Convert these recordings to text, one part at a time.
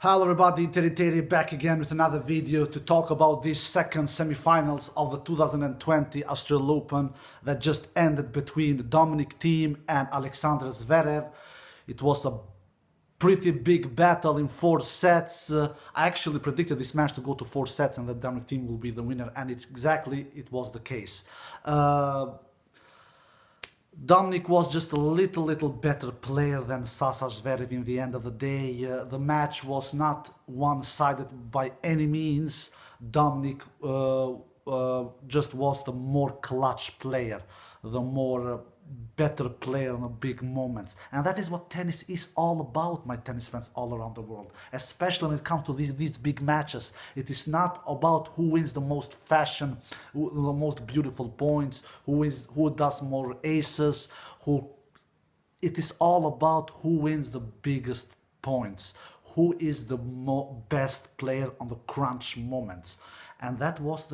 Hello everybody, Terry back again with another video to talk about these second semifinals of the 2020 Australian Open that just ended between Dominic Thiem and Alexander Zverev. It was a pretty big battle in 4 sets. I actually predicted this match to go to 4 sets and that Dominic Thiem will be the winner, and it was the case. Dominic was just a little better player than Sasha Zverev in the end of the day. The match was not one-sided by any means. Dominic just was the more clutch player, the more better player in the big moments. And that is what tennis is all about, my tennis fans all around the world. Especially when it comes to these big matches. It is not about who wins the most fashion, the most beautiful points, who does more aces, it is all about who wins the biggest points, who is the best player on the crunch moments. And that was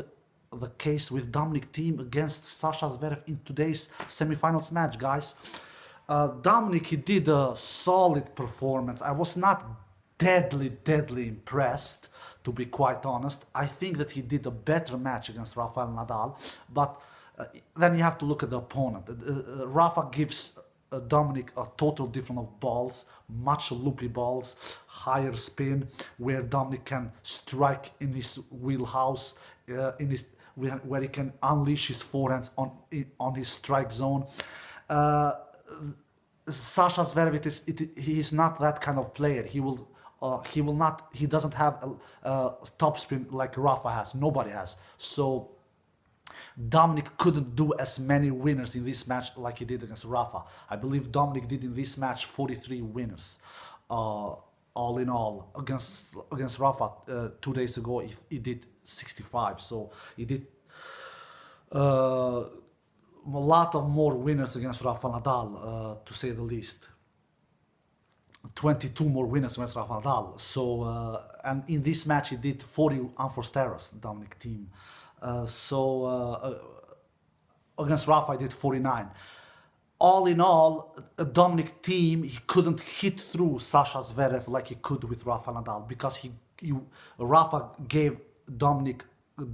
the case with Dominic Thiem against Sasha Zverev in today's semifinals match, guys. Dominic, he did a solid performance. I was not deadly impressed, to be quite honest. I think that he did a better match against Rafael Nadal, but then you have to look at the opponent. Rafa gives Dominic a total different of balls, much loopy balls, higher spin, where Dominic can strike in his wheelhouse, where he can unleash his forehands on his strike zone. Sasha Zverev, he is not that kind of player. He doesn't have a top spin like Rafa has. Nobody has. So Dominic couldn't do as many winners in this match like he did against Rafa. I believe Dominic did in this match 43 winners. All in all, against Rafa 2 days ago, he did 65. So he did a lot of more winners against Rafa Nadal, to say the least. 22 more winners against Rafa Nadal. So and in this match he did 40 unforced errors, Dominic Thiem. Against Rafa I did 49. All in all, Dominic Thiem, he couldn't hit through Sasha Zverev like he could with Rafa Nadal, because Rafa gave Dominic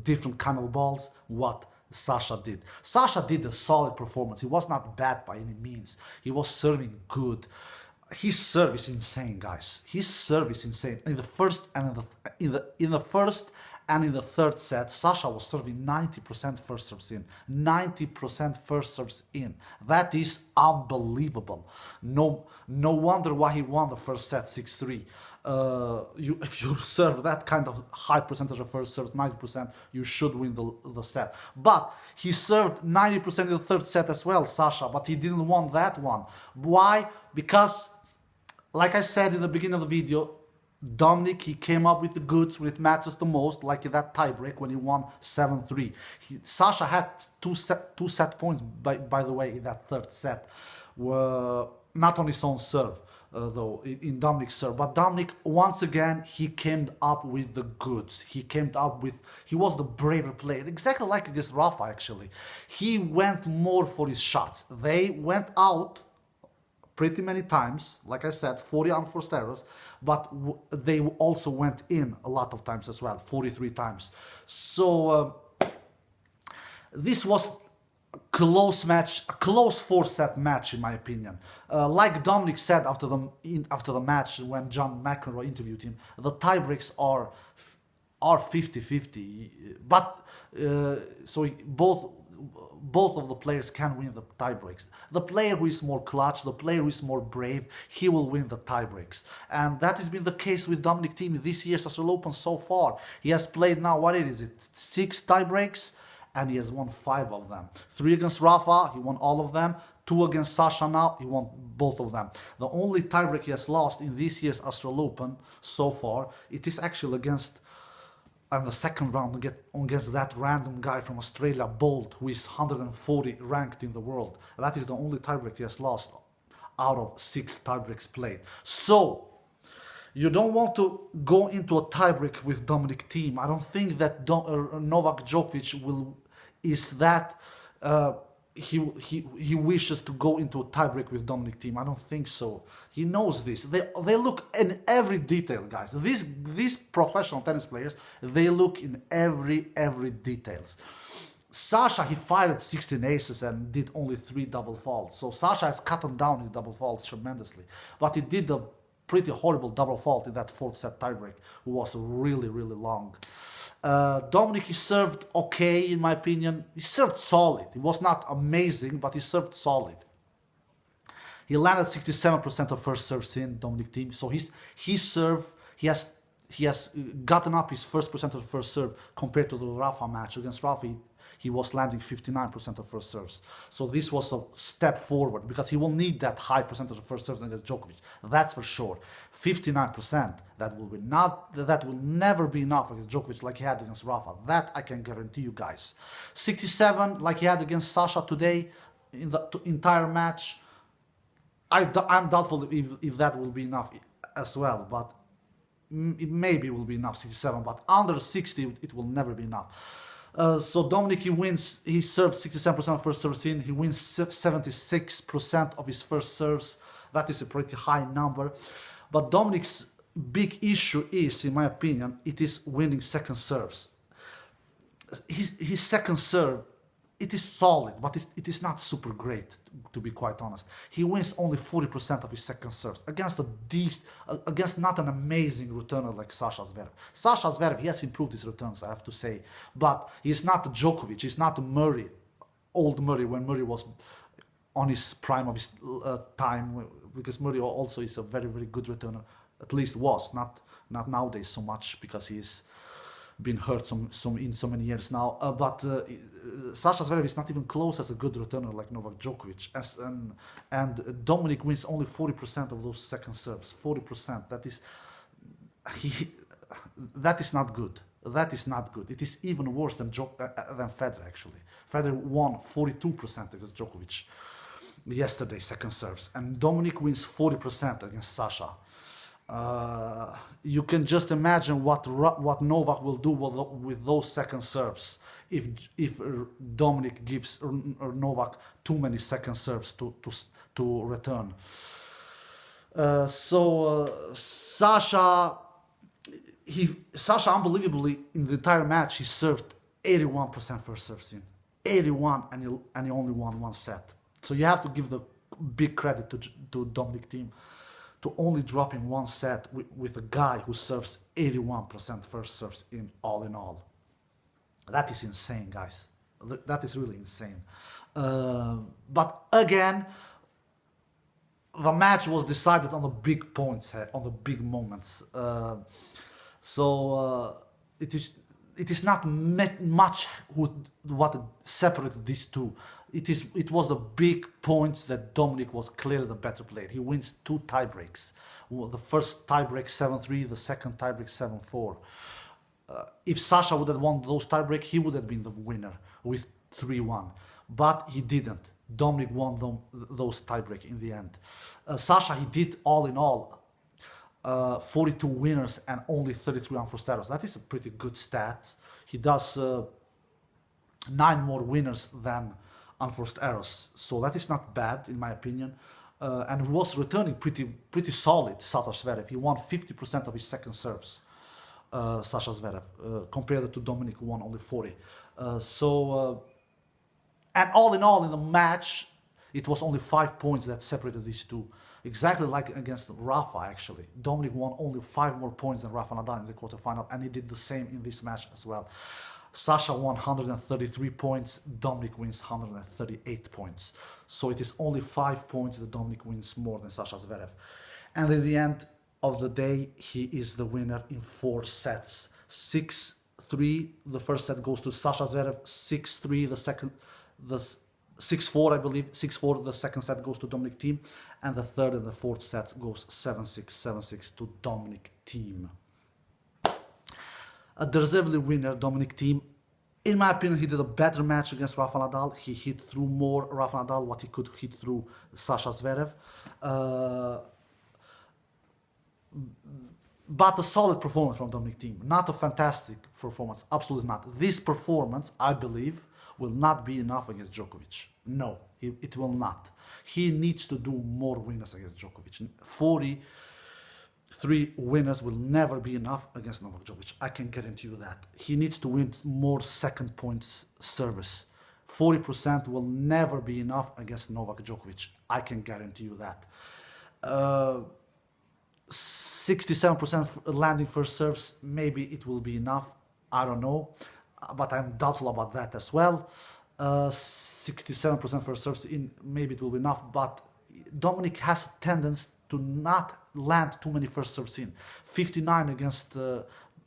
different kind of balls what Sasha did. Sasha did a solid performance. He was not bad by any means. He was serving good. His serve is insane, guys. His serve is insane. In the first and in the first and in the third set, Sasha was serving 90% first serves in. 90% first serves in. That is unbelievable. No wonder why he won the first set 6-3. If you serve that kind of high percentage of first serves, 90%, you should win the set. But he served 90% in the third set as well, Sasha, but he didn't win that one. Why? Because, like I said in the beginning of the video, Dominic, he came up with the goods when it matters the most, like in that tiebreak when he won 7-3. Sasha had two set points, by the way, in that third set. Not on his own serve, though, in Dominic's serve. But Dominic, once again, he came up with the goods. He was the braver player, exactly like against Rafa, actually. He went more for his shots. They went out pretty many times, like I said, 40 unforced errors, but they also went in a lot of times as well, 43 times. So this was a close match, a close 4-set match in my opinion. Like Dominic said after the match when John McEnroe interviewed him, the tiebreaks are 50-50, but so both of the players can win the tiebreaks. The player who is more clutch, the player who is more brave, he will win the tiebreaks. And that has been the case with Dominic Thiem this year's Australian Open so far. He has played now, 6 tiebreaks, and he has won 5 of them. 3 against Rafa, he won all of them. 2 against Sasha now, he won both of them. The only tiebreak he has lost in this year's Australian Open so far, it is actually against the second round against that random guy from Australia, Bolt, who is 140 ranked in the world. That is the only tiebreak he has lost out of 6 tiebreaks played. So you don't want to go into a tiebreak with Dominic Thiem. I don't think that Novak Djokovic is that he wishes to go into a tiebreak with Dominic Thiem. I don't think so. He knows this. They look in every detail, guys. These professional tennis players, they look in every details. Sasha, he fired 16 aces and did only 3 double faults. So Sasha has cut down his double faults tremendously. But he did a pretty horrible double fault in that 4th set tiebreak, who was really long. Dominic, he served okay, in my opinion. He served solid. He was not amazing, but he served solid. He landed 67% of first serves in, Dominic Thiem. So he has gotten up his first percent of first serve compared to the Rafa match. Against Rafa, he was landing 59% of first serves. So this was a step forward, because he will need that high percentage of first serves against Djokovic. That's for sure. 59%, that will never be enough against Djokovic like he had against Rafa. That I can guarantee you guys. 67 like he had against Sasha today in the entire match. I'm doubtful if that will be enough as well, but it maybe will be enough, 67, but under 60 it will never be enough. So Dominic, he wins, he serves 67% of first serves in, he wins 76% of his first serves. That is a pretty high number. But Dominic's big issue is, in my opinion, it is winning second serves. His second serve, it is solid, but it is not super great, to be quite honest. He wins only 40% of his second serves against against not an amazing returner like Sasha Zverev. Sasha Zverev, he has improved his returns, I have to say, but he's not Djokovic, he's not Murray, old Murray, when Murray was on his prime of his time, because Murray also is a very good returner, at least was, not nowadays so much, because he's been hurt in so many years now. But Sasha Zverev is not even close as a good returner like Novak Djokovic. And Dominic wins only 40% of those second serves. 40%. That is not good. That is not good. It is even worse than Federer, actually. Federer won 42% against Djokovic yesterday, second serves. And Dominic wins 40% against Sasha. You can just imagine what Novak will do with those second serves if Dominic gives Novak too many second serves to return. Sasha unbelievably in the entire match he served 81% first serves in, 81, and he only won 1 set. So you have to give the big credit to Dominic Thiem, to only dropping 1 set with a guy who serves 81% first serves in all. That is insane, guys. That is really insane. But again, the match was decided on the big points, on the big moments. It is not much what separated these two. It was the big points that Dominic was clearly the better player. He wins 2 tiebreaks. The first tiebreak 7-3, the second tiebreak 7-4. If Sasha would have won those tiebreaks, he would have been the winner with 3-1. But he didn't. Dominic won those tiebreaks in the end. Sasha, he did all in all 42 winners and only 33 unforced errors. That is a pretty good stat. He does 9 more winners than unforced errors, so that is not bad in my opinion. And he was returning pretty solid, Sasha Zverev. He won 50% of his second serves, Sasha Zverev, compared to Dominic, who won only 40. And all in all, in the match, it was only 5 points that separated these two. Exactly like against Rafa, actually. Dominic won only 5 more points than Rafa Nadal in the quarterfinal, and he did the same in this match as well. Sasha won 133 points, Dominic wins 138 points. So it is only 5 points that Dominic wins more than Sasha Zverev. And in the end of the day, he is the winner in 4 sets. 6-3, the first set goes to Sasha Zverev, 6-3, the 6-4, I believe, 6-4, the second set goes to Dominic Thiem, and the third and the fourth set goes 7-6, 7-6 to Dominic Thiem. A deservedly winner, Dominic Thiem. In my opinion, he did a better match against Rafa Nadal. He hit through more Rafa Nadal what he could hit through Sasha Zverev. But a solid performance from Dominic Thiem. Not a fantastic performance, absolutely not. This performance, I believe, will not be enough against Djokovic. No, it will not. He needs to do more winners against Djokovic. 43 winners will never be enough against Novak Djokovic. I can guarantee you that. He needs to win more second points service. 40% will never be enough against Novak Djokovic. I can guarantee you that. 67% landing first serves, maybe it will be enough. I don't know, but I'm doubtful about that as well. 67% first serves in, maybe it will be enough, but Dominic has a tendency to not land too many first serves in. 59 against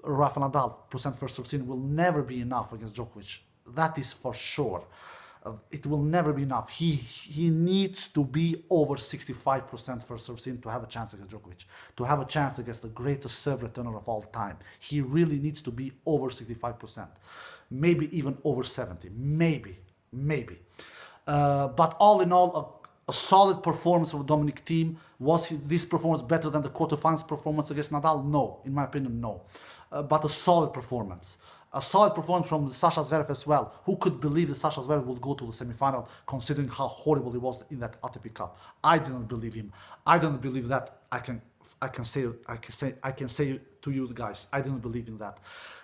Rafael Nadal percent first serves in will never be enough against Djokovic. That is for sure. It will never be enough. He needs to be over 65% first serves in to have a chance against Djokovic, to have a chance against the greatest serve returner of all time. He really needs to be over 65%, maybe even over 70, maybe. But all in all, a solid performance of Dominic Thiem. Was this performance better than the quarterfinals performance against Nadal? No, in my opinion, no. But a solid performance. A solid performance from Sasha Zverev as well. Who could believe that Sasha Zverev would go to the semifinal, considering how horrible he was in that ATP Cup? I didn't believe him. I didn't believe that. I can say to you guys, I didn't believe in that,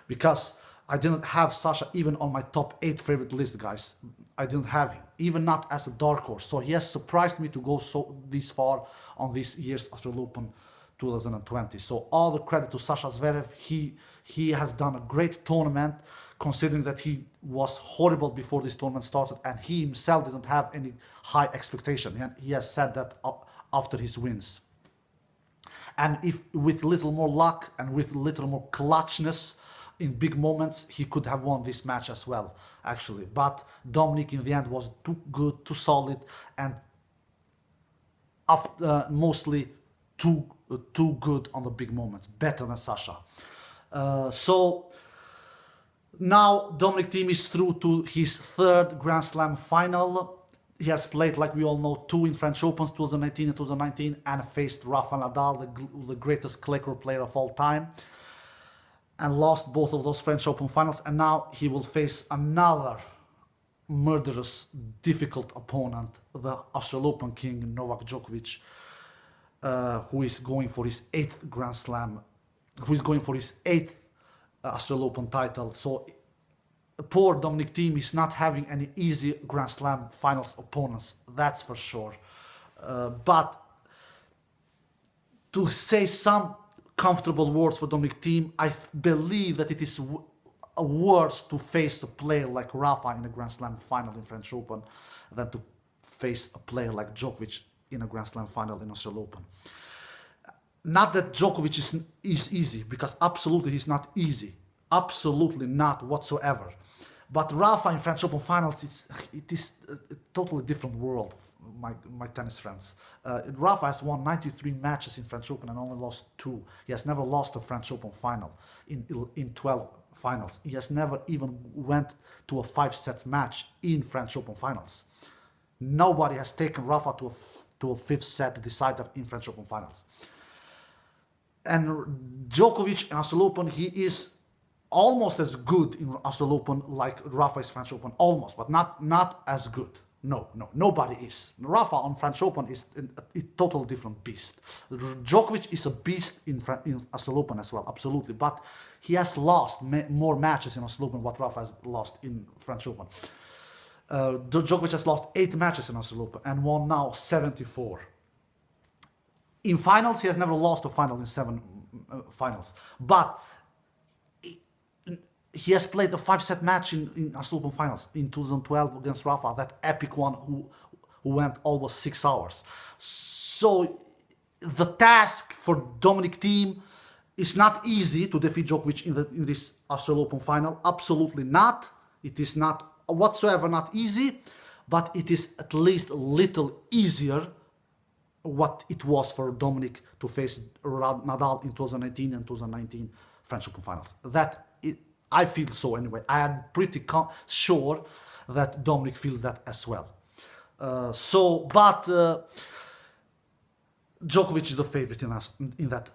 because I didn't have Sasha even on my top 8 favorite list, guys. I didn't have him, even not as a dark horse. So he has surprised me to go this far on this year's Australian Open 2020. So all the credit to Sasha Zverev. He has done a great tournament, considering that he was horrible before this tournament started, and he himself didn't have any high expectation. He has said that after his wins. And if with little more luck and with little more clutchness in big moments, he could have won this match as well, actually. But Dominic in the end was too good, too solid, and mostly too good on the big moments, better than Sasha. So now Dominic Thiem is through to his 3rd Grand Slam final. He has played, like we all know, 2 in French Opens, 2018 and 2019, and faced Rafael Nadal, the greatest clay court player of all time, and lost both of those French Open finals. And now he will face another murderous, difficult opponent, the Australian Open king Novak Djokovic, who is going for his 8th Grand Slam, who is going for his 8th Australian Open title. So poor Dominic Thiem is not having any easy Grand Slam finals opponents, that's for sure. But to say some comfortable words for Dominic Thiem, I believe that it is worse to face a player like Rafa in a Grand Slam final in French Open than to face a player like Djokovic in a Grand Slam final in Australian Open. Not that Djokovic is easy, because absolutely he's not easy. Absolutely not whatsoever. But Rafa in French Open finals, it is a totally different world, my tennis friends. Rafa has won 93 matches in French Open and only lost 2. He has never lost a French Open final in 12 finals. He has never even went to a 5-set match in French Open finals. Nobody has taken Rafa to a 5th set decider in French Open finals. And Djokovic in Australian Open, he is almost as good in Australian Open like Rafa is French Open, almost, but not as good. No, nobody is. Rafa on French Open is a total different beast. Djokovic is a beast in Australian Open as well, absolutely, but he has lost more matches in Australian Open what Rafa has lost in French Open. Djokovic has lost 8 matches in Australian Open and won now 74. In finals, he has never lost a final in 7 finals. But he has played a 5-set match in Australian Open finals in 2012 against Rafa, that epic one who went almost 6 hours. So the task for Dominic Thiem is not easy to defeat Djokovic in this Australian Open final. Absolutely not. It is not whatsoever not easy, but it is at least a little easier what it was for Dominic to face Nadal in 2018 and 2019 French Open finals. I feel so anyway. I am pretty sure that Dominic feels that as well. But Djokovic is the favorite in that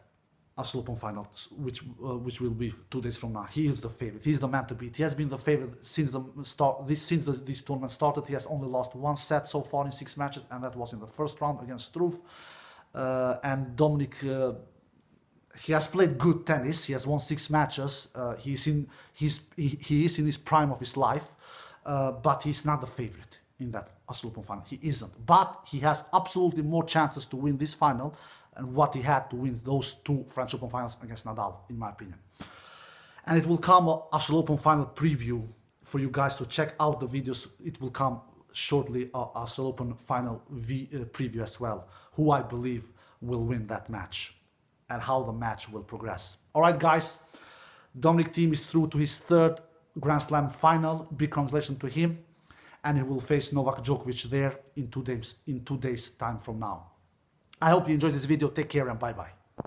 Australian Open final, which will be 2 days from now. He is the favorite. He is the man to beat. He has been the favorite since the start. This tournament started. He has only lost 1 set so far in 6 matches, and that was in the first round against Struve. And Dominic, he has played good tennis. He has won 6 matches. He is in his prime of his life, but he's not the favorite in that Australian Open final. He isn't. But he has absolutely more chances to win this final and what he had to win those 2 French Open finals against Nadal, in my opinion. And it will come an Australian Open final preview for you guys to check out the videos. It will come shortly, Australian Open final preview as well, who I believe will win that match and how the match will progress. All right, guys, Dominic Thiem is through to his 3rd Grand Slam final. Big congratulations to him. And he will face Novak Djokovic there in 2 days time from now. I hope you enjoyed this video. Take care and bye-bye.